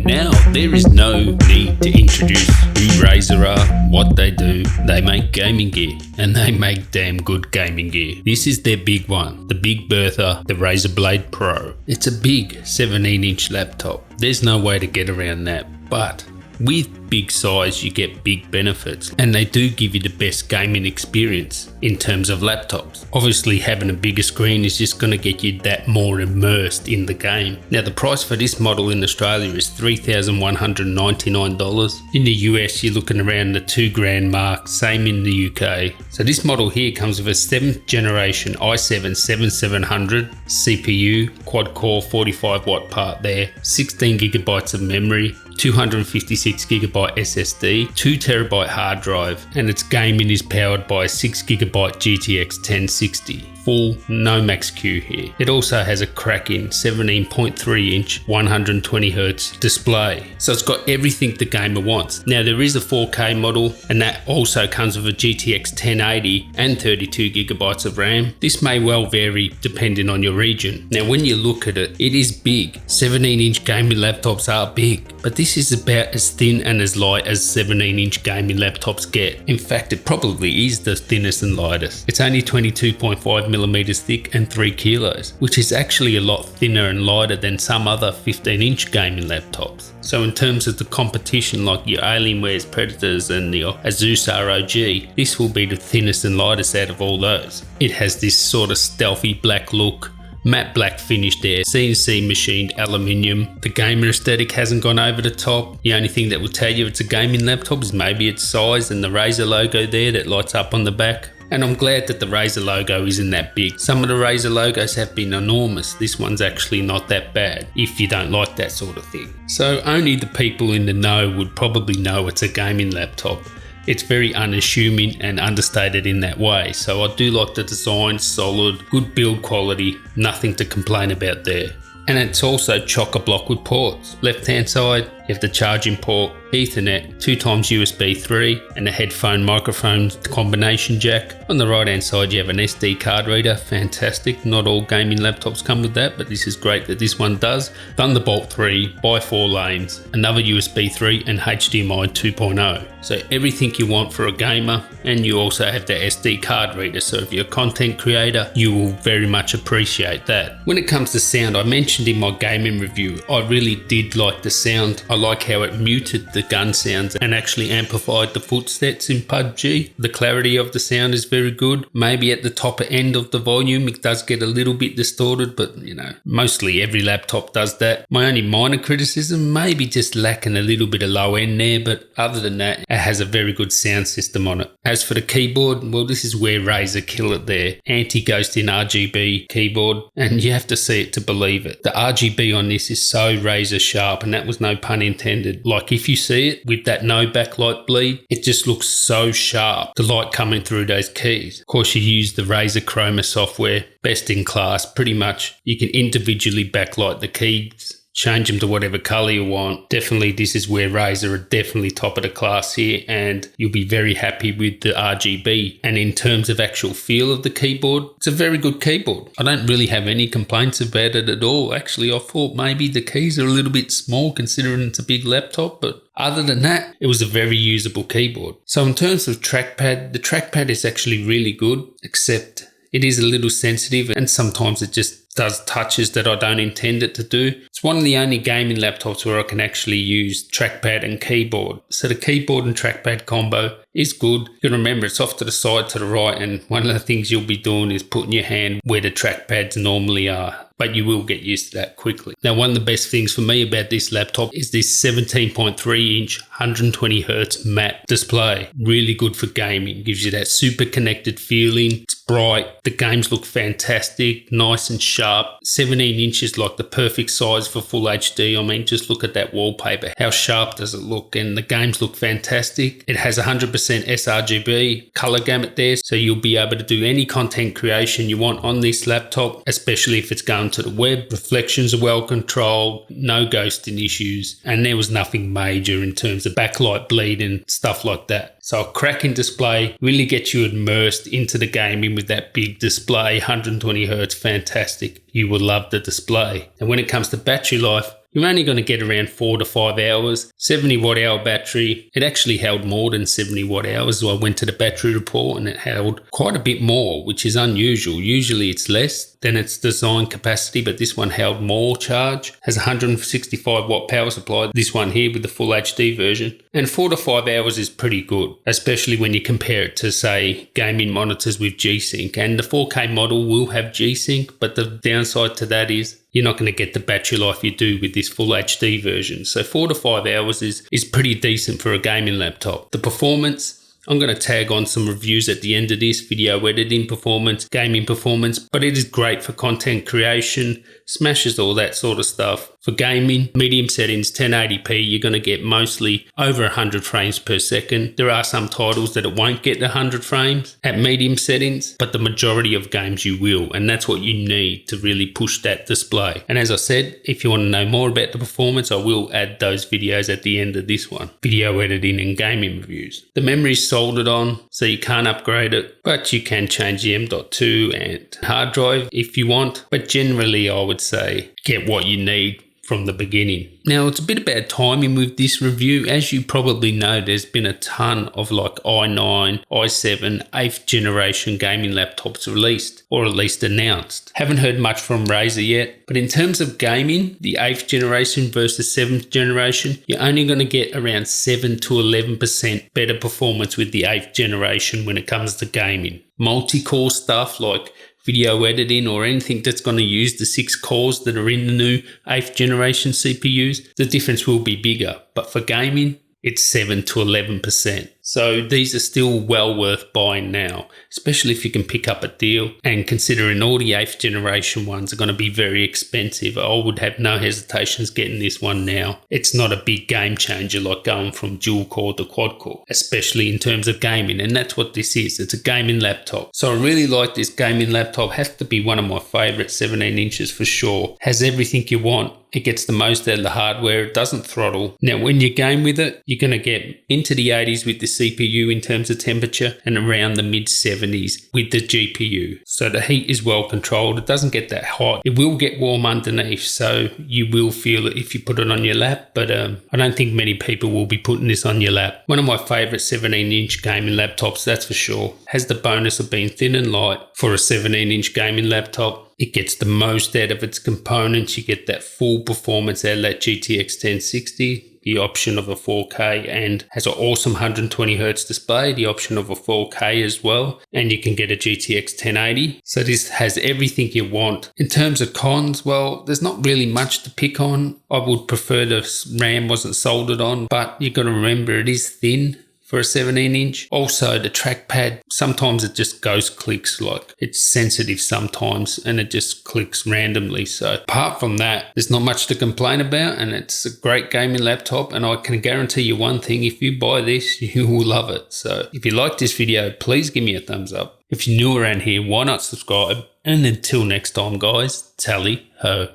Now, there is no need to introduce who Razer are, what they do. They make gaming gear, and they make damn good gaming gear. This is their big one, the Big Bertha, the Razer Blade Pro. It's a big 17-inch laptop. There's no way to get around that, but with big size you get big benefits, and they do give you the best gaming experience in terms of laptops. Obviously having a bigger screen is just going to get you that more immersed in the game. Now the price for this model in Australia is $3,199. In the US you're looking around the $2,000 mark, same in the UK. So this model here comes with a 7th generation i7-7700 CPU, quad core 45 watt part there, 16 gigabytes of memory, 256GB SSD, 2TB hard drive, and its gaming is powered by a 6GB GTX 1060. Full, no max Q here. It also has a cracking 17.3 inch 120Hz display. So it's got everything the gamer wants. Now there is a 4K model, and that also comes with a GTX 1080 and 32GB of RAM. This may well vary depending on your region. Now when you look at it, it is big. 17-inch gaming laptops are big, but this is about as thin and as light as 17-inch gaming laptops get. In fact, it probably is the thinnest and lightest. It's only 22.5 millimeters thick and 3 kilos, which is actually a lot thinner and lighter than some other 15-inch gaming laptops. So in terms of the competition, like your Alienware's Predators and the Asus ROG, this will be the thinnest and lightest out of all those. It has this sort of stealthy black look, matte black finish there, CNC machined aluminium. The gamer aesthetic hasn't gone over the top. The only thing that will tell you it's a gaming laptop is maybe its size and the Razer logo there that lights up on the back. And I'm glad that the Razer logo isn't that big. Some of the Razer logos have been enormous. This one's actually not that bad if you don't like that sort of thing. So only the people in the know would probably know it's a gaming laptop. It's very unassuming and understated in that way. So I do like the design, solid, good build quality, nothing to complain about there. And it's also chock-a-block with ports. Left hand side, you have the charging port, Ethernet, 2x USB 3, and a headphone microphone combination jack. On the right hand side you have an SD card reader, fantastic. Not all gaming laptops come with that, but this is great that this one does. Thunderbolt 3 by 4 lanes, another USB 3 and HDMI 2.0. So everything you want for a gamer, and you also have the SD card reader, so if you're a content creator you will very much appreciate that. When it comes to sound, I mentioned in my gaming review, I really did like the sound. I like how it muted the gun sounds and actually amplified the footsteps in PUBG. The clarity of the sound is very good. Maybe at the top end of the volume it does get a little bit distorted, but you know, mostly every laptop does that. My only minor criticism, maybe just lacking a little bit of low end there, but other than that it has a very good sound system on it. As for the keyboard, well, this is where Razer kill it there. Anti-ghosting RGB keyboard, and you have to see it to believe it. The RGB on this is so razor sharp, and that was no pun intended. Like if you see it with that no backlight bleed, it just looks so sharp, the light coming through those keys. Of course you use the Razer Chroma software, best in class. Pretty much you can individually backlight the keys, change them to whatever color you want. Definitely this is where Razer are definitely top of the class here, and you'll be very happy with the RGB. And in terms of actual feel of the keyboard, it's a very good keyboard. I don't really have any complaints about it at all. Actually, I thought maybe the keys are a little bit small considering it's a big laptop, but other than that, it was a very usable keyboard. So in terms of trackpad, the trackpad is actually really good, except it is a little sensitive and sometimes it just does touches that I don't intend it to do. It's one of the only gaming laptops where I can actually use trackpad and keyboard. So the keyboard and trackpad combo is good. You can remember it's off to the side to the right, and one of the things you'll be doing is putting your hand where the trackpads normally are, but you will get used to that quickly. Now one of the best things for me about this laptop is this 17.3 inch 120Hz matte display. Really good for gaming, gives you that super connected feeling. It's bright, the games look fantastic, nice and sharp. 17 inches, like the perfect size for full HD. I mean, just look at that wallpaper. How sharp does it look? And the games look fantastic. It has 100% sRGB color gamut there, so you'll be able to do any content creation you want on this laptop, especially if it's going to the web. Reflections are well controlled, no ghosting issues, and there was nothing major in terms of backlight bleed and stuff like that. So a cracking display, really gets you immersed into the gaming with that big display, 120Hz, fantastic. You will love the display. And when it comes to battery life, you're only going to get around 4 to 5 hours. 70 watt hour battery, it actually held more than 70 watt hours. So I went to the battery report and it held quite a bit more, which is unusual. Usually it's less than its design capacity, but this one held more charge. Has 165 watt power supply, this one here with the full HD version. And 4 to 5 hours is pretty good, especially when you compare it to, say, gaming monitors with G-Sync. And the 4K model will have G-Sync, but the downside to that is you're not going to get the battery life you do with this full HD version. So 4 to 5 hours is pretty decent for a gaming laptop. The performance, I'm going to tag on some reviews at the end of this, video editing performance, gaming performance, but it is great for content creation, smashes all that sort of stuff. For gaming, medium settings, 1080p, you're going to get mostly over 100 frames per second. There are some titles that it won't get 100 frames at medium settings, but the majority of games you will, and that's what you need to really push that display. And as I said, if you want to know more about the performance, I will add those videos at the end of this one. Video editing and gaming reviews. The memory is soldered on, so you can't upgrade it, but you can change the M.2 and hard drive if you want. But generally, I would say get what you need from the beginning. Now, it's a bit about timing with this review. As you probably know, there's been a ton of like i9, i7, 8th generation gaming laptops released, or at least announced. Haven't heard much from Razer yet, but in terms of gaming, the 8th generation versus 7th generation, you're only going to get around 7 to 11% better performance with the 8th generation when it comes to gaming. Multi-core stuff like video editing or anything that's going to use the 6 cores that are in the new 8th generation CPUs, the difference will be bigger. But for gaming, it's 7 to 11%. So these are still well worth buying now, especially if you can pick up a deal. And considering all the 8th generation ones are going to be very expensive, I would have no hesitations getting this one now. It's not a big game changer like going from dual core to quad core, especially in terms of gaming. And that's what this is. It's a gaming laptop. So I really like this gaming laptop. Has to be one of my favorite, 17 inches for sure. Has everything you want. It gets the most out of the hardware. It doesn't throttle. Now, when you game with it, you're going to get into the 80s with the CPU in terms of temperature and around the mid 70s with the GPU. So the heat is well controlled. It doesn't get that hot. It will get warm underneath, so you will feel it if you put it on your lap, but I don't think many people will be putting this on your lap. One of my favorite 17-inch gaming laptops, that's for sure. Has the bonus of being thin and light for a 17-inch gaming laptop. It gets the most out of its components. You get that full performance out of that GTX 1060, the option of a 4K, and has an awesome 120Hz display, the option of a 4K as well. And you can get a GTX 1080. So this has everything you want. In terms of cons, well, there's not really much to pick on. I would prefer the RAM wasn't soldered on, but you got to remember it is thin for a 17-inch. Also, the trackpad, sometimes it just ghost clicks, like it's sensitive sometimes and it just clicks randomly. So apart from that, there's not much to complain about, and it's a great gaming laptop, and I can guarantee you one thing, if you buy this, you will love it. So if you like this video, please give me a thumbs up. If you're new around here, why not subscribe? And until next time, guys, tally ho.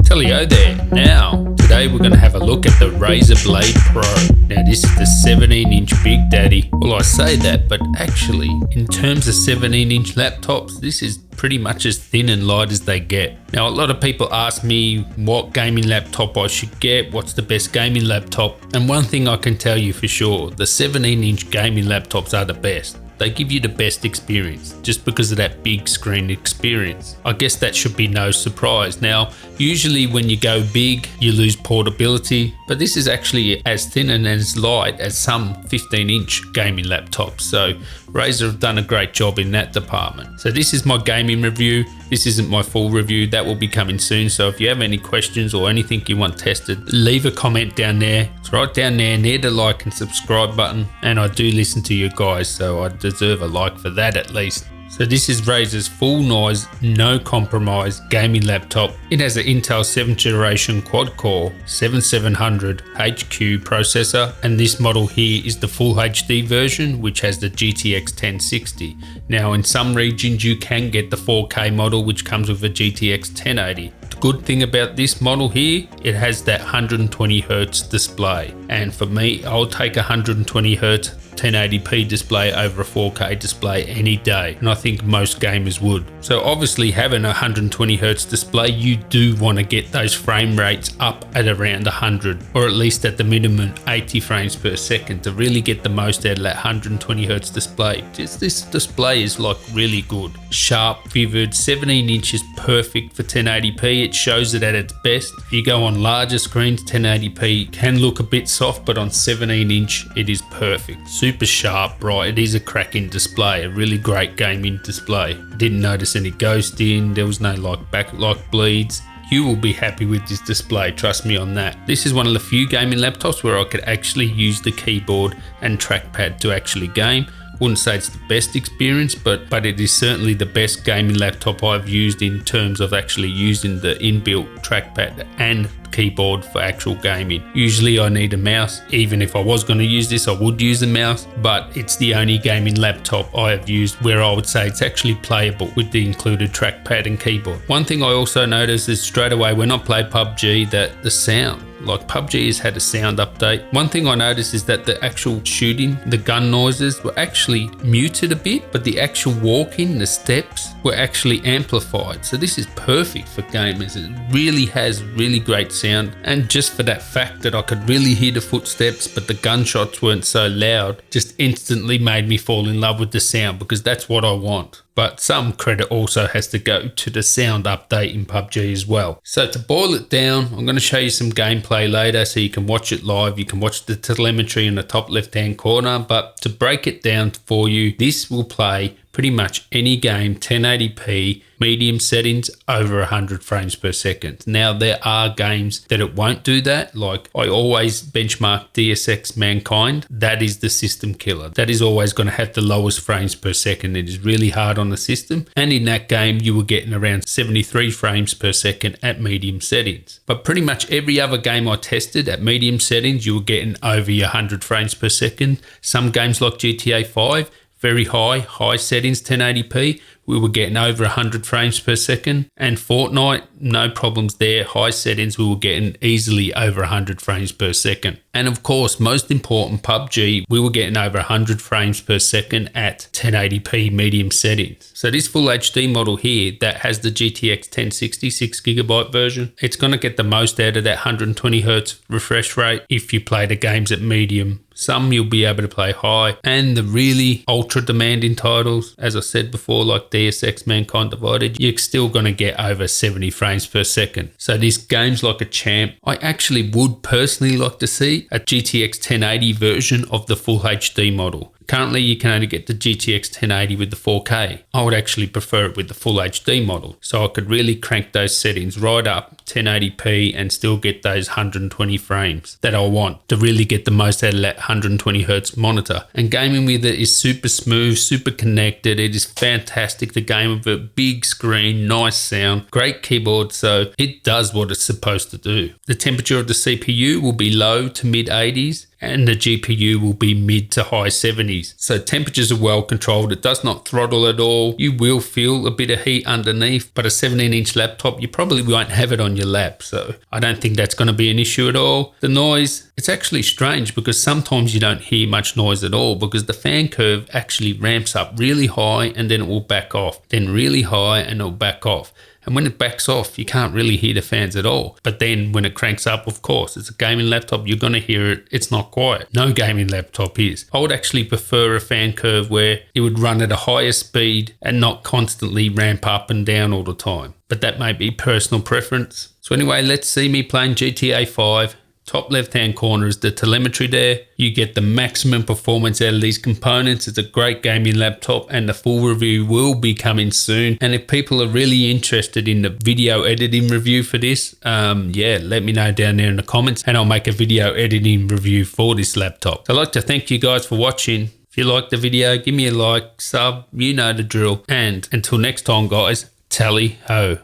Tally ho there. Now, today we're going to have a look at the Razer Blade Pro. Now this is the 17-inch Big Daddy. Well, I say that, but actually in terms of 17-inch laptops, this is pretty much as thin and light as they get. Now a lot of people ask me what gaming laptop I should get, what's the best gaming laptop, and one thing I can tell you for sure, the 17-inch gaming laptops are the best. They give you the best experience just because of that big screen experience. I guess that should be no surprise. Now, usually when you go big, you lose portability, but this is actually as thin and as light as some 15-inch gaming laptops. So Razer have done a great job in that department. So this is my gaming review. This isn't my full review. That will be coming soon. So if you have any questions or anything you want tested, leave a comment down there. It's right down there near the like and subscribe button. And I do listen to you guys, so I deserve a like for that at least. So this is Razer's full noise, no compromise gaming laptop. It has an Intel 7th generation quad-core 7700 HQ processor, and this model here is the full HD version, which has the GTX 1060. Now in some regions you can get the 4K model, which comes with a GTX 1080. The good thing about this model here, it has that 120Hz display, and for me, I'll take 120Hz. 1080p display over a 4K display any day, and I think most gamers would. So obviously having a 120Hz display, you do want to get those frame rates up at around 100, or at least at the minimum 80 frames per second to really get the most out of that 120Hz display. Just this display is like really good, sharp, vivid, 17 inches, perfect for 1080p. It shows it at its best. If you go on larger screens, 1080p can look a bit soft, but on 17-inch it is perfect. Super sharp, bright. It is a cracking display, a really great gaming display. Didn't notice any ghosting, there was no backlight bleeds. You will be happy with this display, trust me on that. This is one of the few gaming laptops where I could actually use the keyboard and trackpad to actually game. Wouldn't say it's the best experience, but it is certainly the best gaming laptop I've used in terms of actually using the inbuilt trackpad and keyboard for actual gaming. Usually I need a mouse. Even if I was going to use this, I would use a mouse, but it's the only gaming laptop I have used where I would say it's actually playable with the included trackpad and keyboard. One thing I also noticed is straight away when I play PUBG that the sound, like PUBG has had a sound update. One thing I noticed is that the actual shooting, the gun noises were actually muted a bit, but the actual walking, the steps were actually amplified. So this is perfect for gamers. It really has really great sound, and just for that fact that I could really hear the footsteps but the gunshots weren't so loud, just instantly made me fall in love with the sound, because that's what I want. But some credit also has to go to the sound update in PUBG as well. So to boil it down, I'm going to show you some gameplay later so you can watch it live. You can watch the telemetry in the top left hand corner, but to break it down for you, this will play pretty much any game 1080p medium settings over 100 frames per second. Now there are games that it won't do that, like I always benchmark Deus Ex Mankind. That is the system killer. That is always going to have the lowest frames per second. It is really hard on the system, and in that game you were getting around 73 frames per second at medium settings. But pretty much every other game I tested at medium settings you were getting over your 100 frames per second. Some games like GTA 5, very high settings 1080p, we were getting over 100 frames per second. And Fortnite, no problems there, high settings we were getting easily over 100 frames per second. And of course, most important, PUBG, we were getting over 100 frames per second at 1080p medium settings. So this full HD model here that has the GTX 1060 6GB version, it's going to get the most out of that 120Hz refresh rate if you play the games at medium. Some you'll be able to play high, and the really ultra demanding titles, as I said before, like Deus Ex Mankind Divided, you're still going to get over 70 frames per second. So these games like a champ, I actually would personally like to see a GTX 1080 version of the full HD model. Currently you can only get the GTX 1080 with the 4K. I would actually prefer it with the full HD model, so I could really crank those settings right up 1080p and still get those 120 frames that I want to really get the most out of that 120Hz monitor. And gaming with it is super smooth, super connected. It is fantastic to game with a big screen, nice sound, great keyboard, so it does what it's supposed to do. The temperature of the CPU will be low to mid 80s, and the GPU will be mid to high 70s. So temperatures are well controlled. It does not throttle at all. You will feel a bit of heat underneath, but a 17-inch laptop, you probably won't have it on your lap. So I don't think that's going to be an issue at all. The noise, it's actually strange because sometimes you don't hear much noise at all because the fan curve actually ramps up really high and then it will back off, then really high and it'll back off. And when it backs off, you can't really hear the fans at all. But then when it cranks up, of course, it's a gaming laptop, you're going to hear it. It's not quiet. No gaming laptop is. I would actually prefer a fan curve where it would run at a higher speed and not constantly ramp up and down all the time. But that may be personal preference. So anyway, let's see me playing GTA 5. Top left hand corner is the telemetry there. You get the maximum performance out of these components. It's a great gaming laptop and the full review will be coming soon. And if people are really interested in the video editing review for this, yeah, let me know down there in the comments and I'll make a video editing review for this laptop. So I'd like to thank you guys for watching. If you liked the video, give me a like, sub, you know the drill. And until next time guys, tally ho.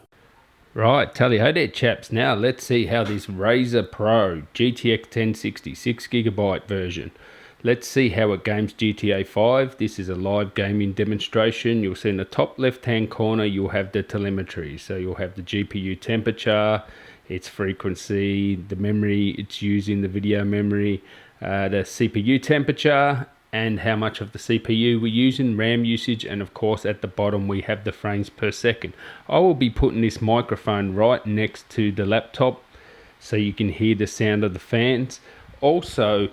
Right, tally ho there chaps. Now let's see how this Razer Pro GTX 1060 6GB version. Let's see how it games GTA 5. This is a live gaming demonstration. You'll see in the top left hand corner you'll have the telemetry. So you'll have the GPU temperature, its frequency, the memory it's using, the video memory, the CPU temperature, and how much of the CPU we're using, RAM usage, and of course at the bottom we have the frames per second. I will be putting this microphone right next to the laptop so you can hear the sound of the fans. Also,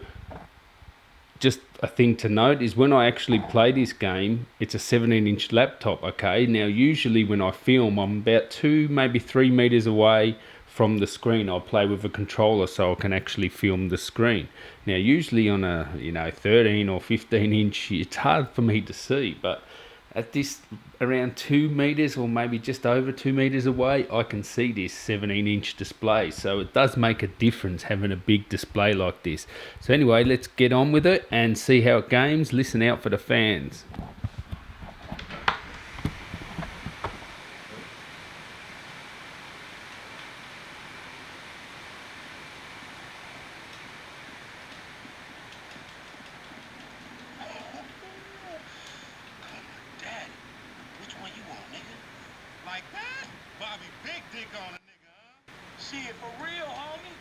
just a thing to note is when I actually play this game, it's a 17-inch laptop, okay? Now, usually when I film, I'm about 2, maybe 3 meters away from the screen. I'll play with a controller so I can actually film the screen. Now, usually on a 13 or 15-inch, it's hard for me to see, but at this around 2 meters or maybe just over 2 meters away, I can see this 17-inch display. So it does make a difference having a big display like this. So anyway, let's get on with it and see how it games. Listen out for the fans. Like that? Bobby, big dick on a nigga, huh? See it for real, homie?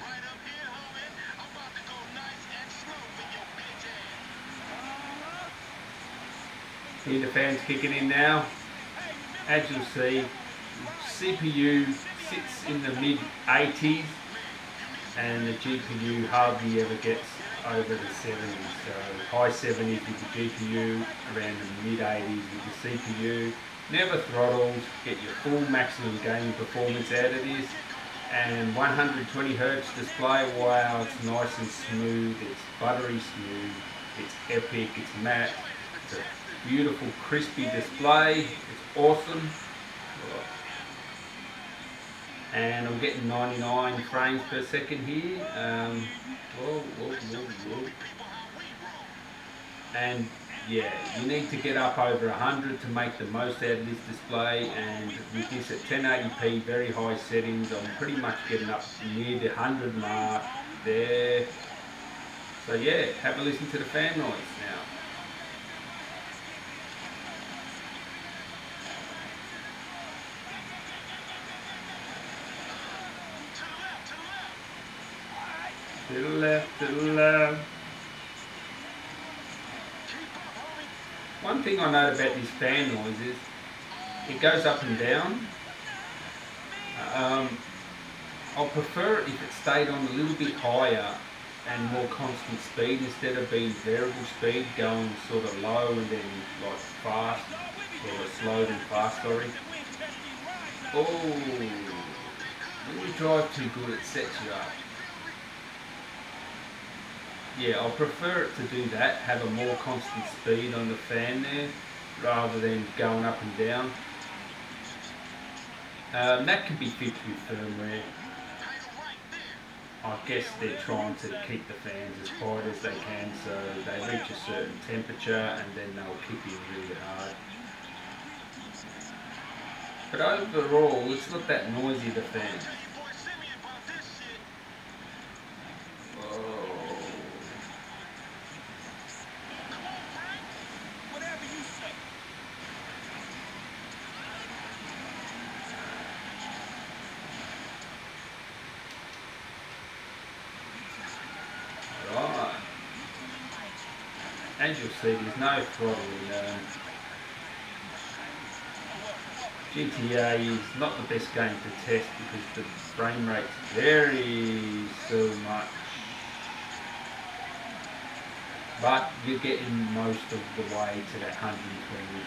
Right up here, homie. I'm about to go nice and slow for your bitch ass. Hear the fans kicking in now. As you'll see, CPU sits in the mid 80s and the GPU hardly ever gets over the 70s. So high 70s with the GPU, around the mid 80s with the CPU. Never throttled, get your full maximum gaming performance out of this. And 120 Hz display, wow, it's nice and smooth, it's buttery smooth, it's epic, it's matte, it's a beautiful crispy display, it's awesome. And I'm getting 99 frames per second here. Whoa. And yeah, you need to get up over 100 to make the most out of this display, and with this at 1080p, very high settings, I'm pretty much getting up near the 100 mark there. So yeah, have a listen to the fan noise now. To the left, to the left. One thing I know about this fan noise is it goes up and down. I'll prefer it if it stayed on a little bit higher and more constant speed instead of being variable speed, going sort of low and then like fast, or slow then fast, sorry. Oh, when you drive too good it sets you up. Yeah, I'll prefer it to do that, have a more constant speed on the fan there, rather than going up and down. That can be fixed with firmware. I guess they're trying to keep the fans as quiet as they can so they reach a certain temperature and then they'll kick in really hard. But overall, it's not that noisy, the fan. As you'll see, there's no throttling. GTA is not the best game to test because the frame rate varies so much. But you're getting most of the way to that 120.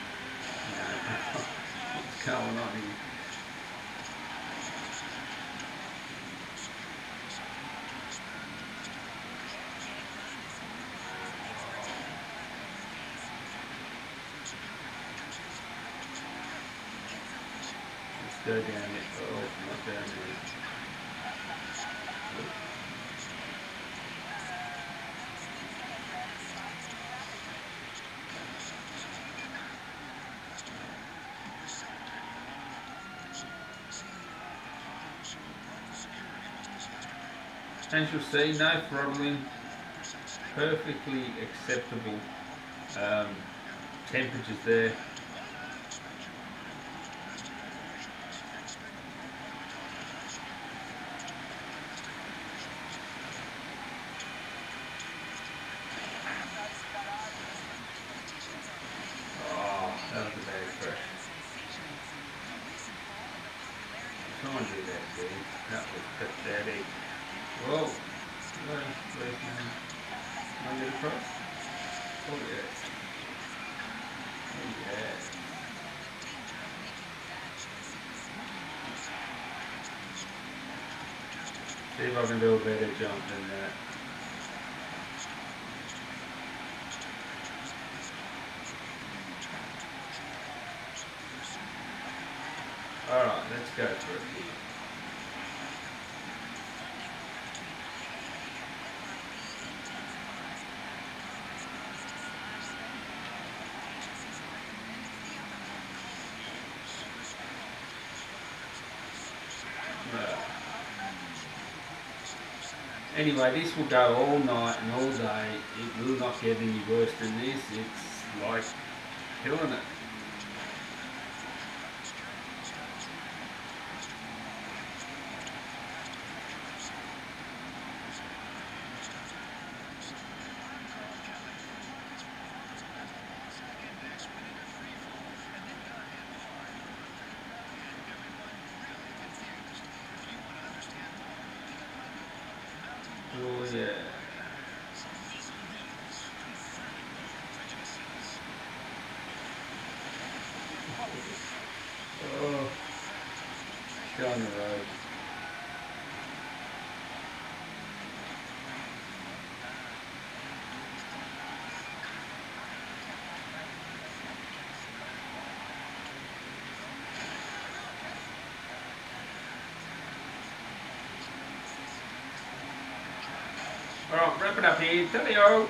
What's going on here? Go down it. Oh, not down there. As you'll see, no throttling, perfectly acceptable temperatures there. try and do that again. That was pathetic. Whoa. Where's my get across? Oh yeah. Oh yeah. See if I can do a better jump than that. Alright, let's go for it here. Anyway, this will go all night and all day. It will not get any worse than this. It's like killing it. Oh yeah. Oh, down the road. Alright, wrap it up here. Tally-o!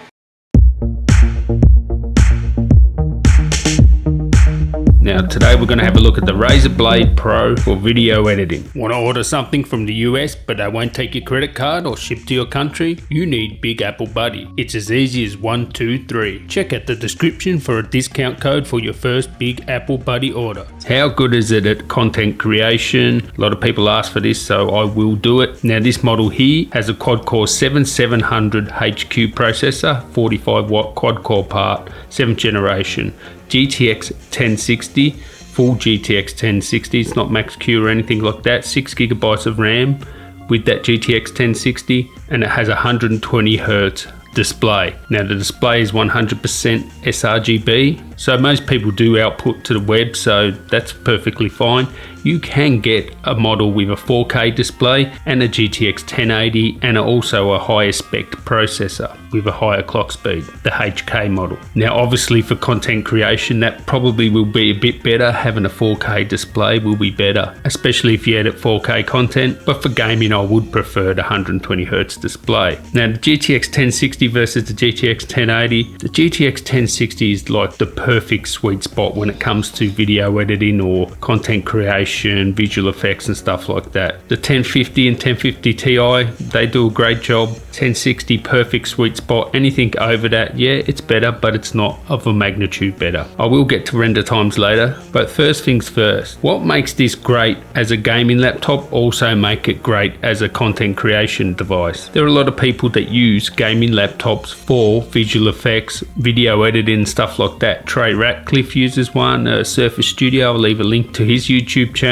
Now today we're going to have a look at the Razer Blade Pro for video editing. Want to order something from the US but they won't take your credit card or ship to your country? You need Big Apple Buddy. It's as easy as 1, 2, 3. Check out the description for a discount code for your first Big Apple Buddy order. How good is it at content creation? A lot of people ask for this, so I will do it. Now this model here has a quad-core 7700 HQ processor, 45 watt quad-core part, 7th generation. GTX 1060, full GTX 1060, it's not max Q or anything like that, 6 gigabytes of RAM with that GTX 1060, and it has 120 Hz display. Now the display is 100% sRGB, so most people do output to the web, so that's perfectly fine. You can get a model with a 4K display and a GTX 1080 and also a higher spec processor with a higher clock speed, the HK model. Now obviously for content creation that probably will be a bit better, having a 4K display will be better, especially if you edit 4K content, but for gaming I would prefer the 120 Hz display. Now the GTX 1060 versus the GTX 1080, the GTX 1060 is like the perfect sweet spot when it comes to video editing or content creation, visual effects and stuff like that. The 1050 and 1050 Ti, they do a great job. 1060 perfect sweet spot. Anything over that, yeah, it's better, but it's not of a magnitude better. I will get to render times later, but first things first, what makes this great as a gaming laptop also make it great as a content creation device? There are a lot of people that use gaming laptops for visual effects, video editing, stuff like that. Trey Ratcliffe uses one, Surface Studio, I'll leave a link to his YouTube channel.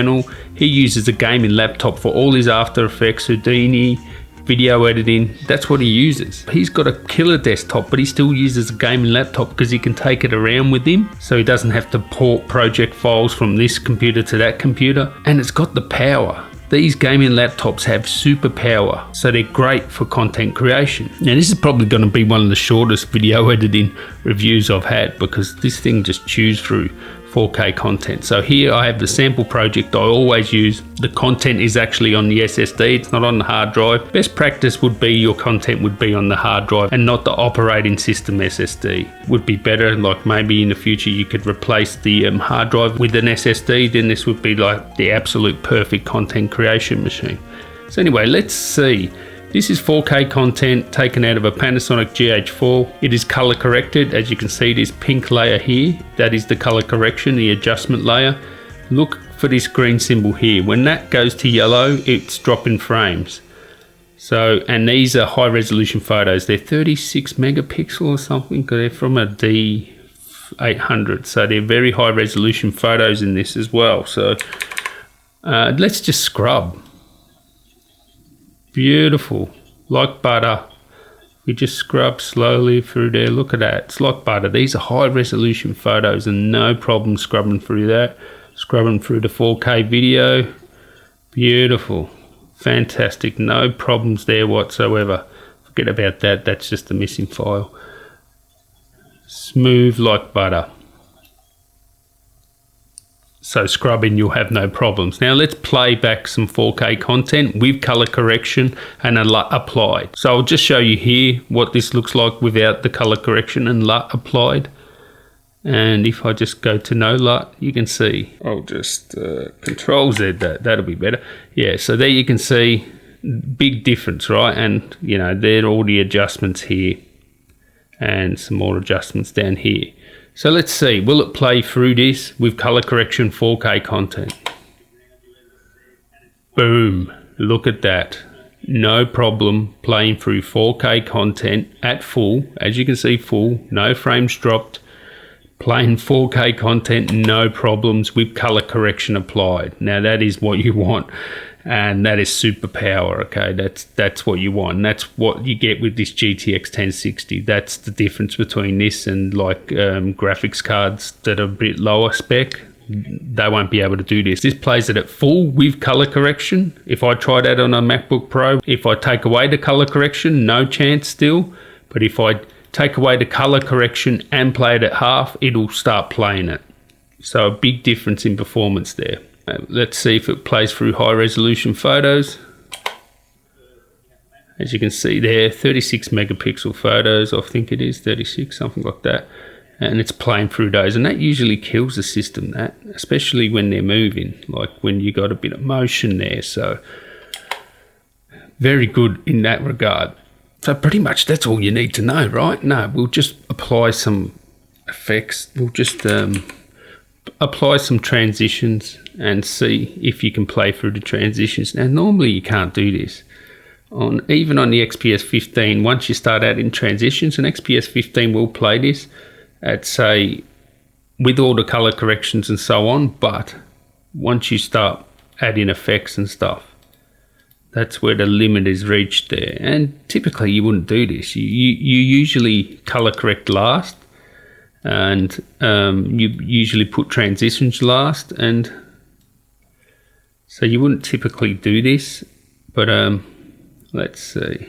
He uses a gaming laptop for all his After Effects, Houdini, video editing. That's what he uses. He's got a killer desktop, but he still uses a gaming laptop because he can take it around with him, so he doesn't have to port project files from this computer to that computer, and it's got the power. These gaming laptops have super power, so they're great for content creation. Now this is probably going to be one of the shortest video editing reviews I've had because this thing just chews through 4K content. So here I have the sample project I always use. The content is actually on the SSD, it's not on the hard drive. Best practice would be your content would be on the hard drive and not the operating system SSD. Would be better, like maybe in the future you could replace the hard drive with an SSD, then this would be like the absolute perfect content creation machine. So anyway, let's see. This is 4K content taken out of a Panasonic GH4. It is color corrected. As you can see, this pink layer here, that is the color correction, the adjustment layer. Look for this green symbol here. When that goes to yellow, it's dropping frames. So, and these are high resolution photos. They're 36 megapixel or something. They're from a D800. So they're very high resolution photos in this as well. So Let's just scrub. Beautiful, like butter. We just scrub slowly through there. Look at that, it's like butter. These are high resolution photos and no problem scrubbing through that. Scrubbing through the 4K video. Beautiful, fantastic, no problems there whatsoever. Forget about that, that's just the missing file. Smooth like butter. So scrubbing, you'll have no problems. Now let's play back some 4K content with color correction and a LUT applied. So I'll just show you here what this looks like without the color correction and LUT applied. And if I just go to no LUT, you can see, I'll just Control Z that, that'll be better. Yeah, so there you can see big difference, right? And you know, there are all the adjustments here and some more adjustments down here. So let's see, will it play through this with color correction 4K content? Boom, look at that. No problem playing through 4K content at full. As you can see, full, no frames dropped. Playing 4K content, no problems with color correction applied. Now that is what you want. And that is superpower, okay? That's what you want. And that's what you get with this GTX 1060. That's the difference between this and like graphics cards that are a bit lower spec. They won't be able to do this. This plays it at full with color correction. If I try that on a MacBook Pro, if I take away the color correction, no chance still. But if I take away the color correction and play it at half, it'll start playing it. So a big difference in performance there. Let's see if it plays through high resolution photos. As you can see there, 36 megapixel photos, I think it is 36, something like that. And it's playing through those, and that usually kills the system, that, especially when they're moving, like when you got a bit of motion there. So very good in that regard. So pretty much that's all you need to know, right? No, we'll just apply some effects. We'll just apply some transitions and see if you can play through the transitions. Now normally you can't do this even on the XPS 15. Once you start adding transitions, and XPS 15 will play this at, say, with all the color corrections and so on, but once you start adding effects and stuff, that's where the limit is reached there. And typically you wouldn't do this. You usually color correct last, and you usually put transitions last, and so you wouldn't typically do this. But let's see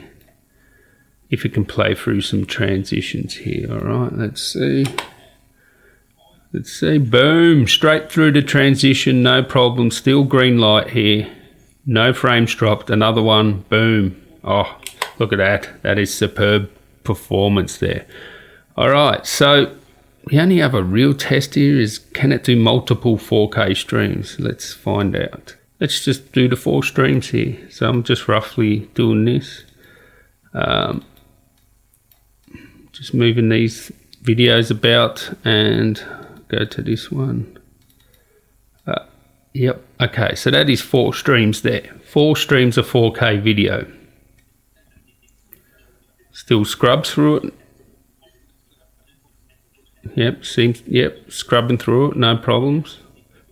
if we can play through some transitions here. All right, let's see, boom, straight through the transition, no problem, still green light here, no frames dropped. Another one, boom. Oh, look at that, that is superb performance there. All right, so the only other real test here is, can it do multiple 4K streams? Let's find out. Let's just do the 4 streams here. So I'm just roughly doing this. Just moving these videos about and go to this one. Yep, okay, so that is 4 streams there. 4 streams of 4K video. Still scrubs through it. Yep, scrubbing through it, no problems.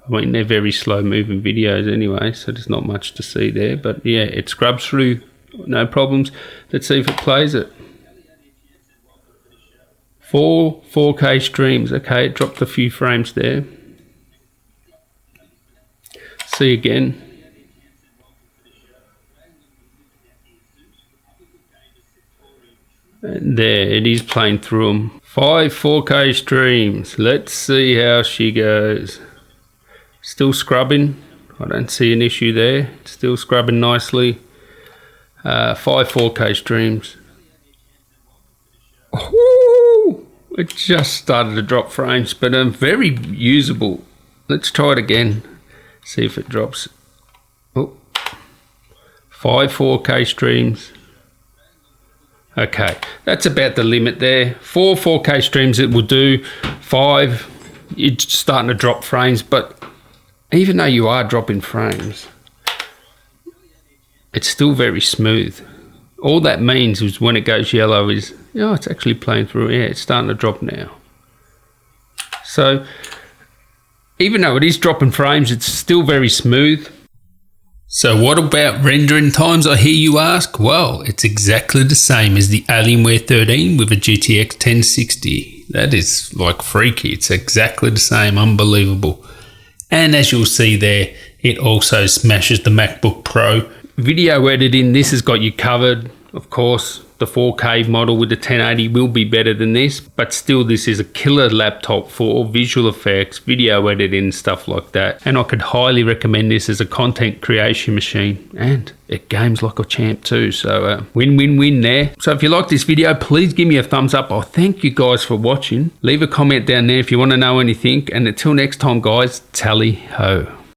I mean, they're very slow moving videos anyway, so there's not much to see there. But yeah, it scrubs through, no problems. Let's see if it plays it. 4 4K streams. Okay, it dropped a few frames there. See again. And there, it is playing through them. 5 4K streams. Let's see how she goes. Still scrubbing. I don't see an issue there. Still scrubbing nicely. 5 4K streams. Ooh, it just started to drop frames, but very usable. Let's try it again. See if it drops. Oh, 5 4K streams. Okay, that's about the limit there. 4 4K streams it will do. 5, it's starting to drop frames, but even though you are dropping frames, it's still very smooth. All that means is when it goes yellow is, oh, it's actually playing through. Yeah, it's starting to drop now. So even though it is dropping frames, it's still very smooth. So what about rendering times, I hear you ask? Well, it's exactly the same as the Alienware 13 with a GTX 1060. That is like freaky. It's exactly the same, unbelievable. And as you'll see there, it also smashes the MacBook Pro. Video editing, this has got you covered. Of course, the 4K model with the 1080 will be better than this, but still this is a killer laptop for visual effects, video editing, stuff like that. And I could highly recommend this as a content creation machine, and it games like a champ too. So win-win-win there. So if you like this video, please give me a thumbs up. I thank you guys for watching. Leave a comment down there if you want to know anything. And until next time guys, tally ho.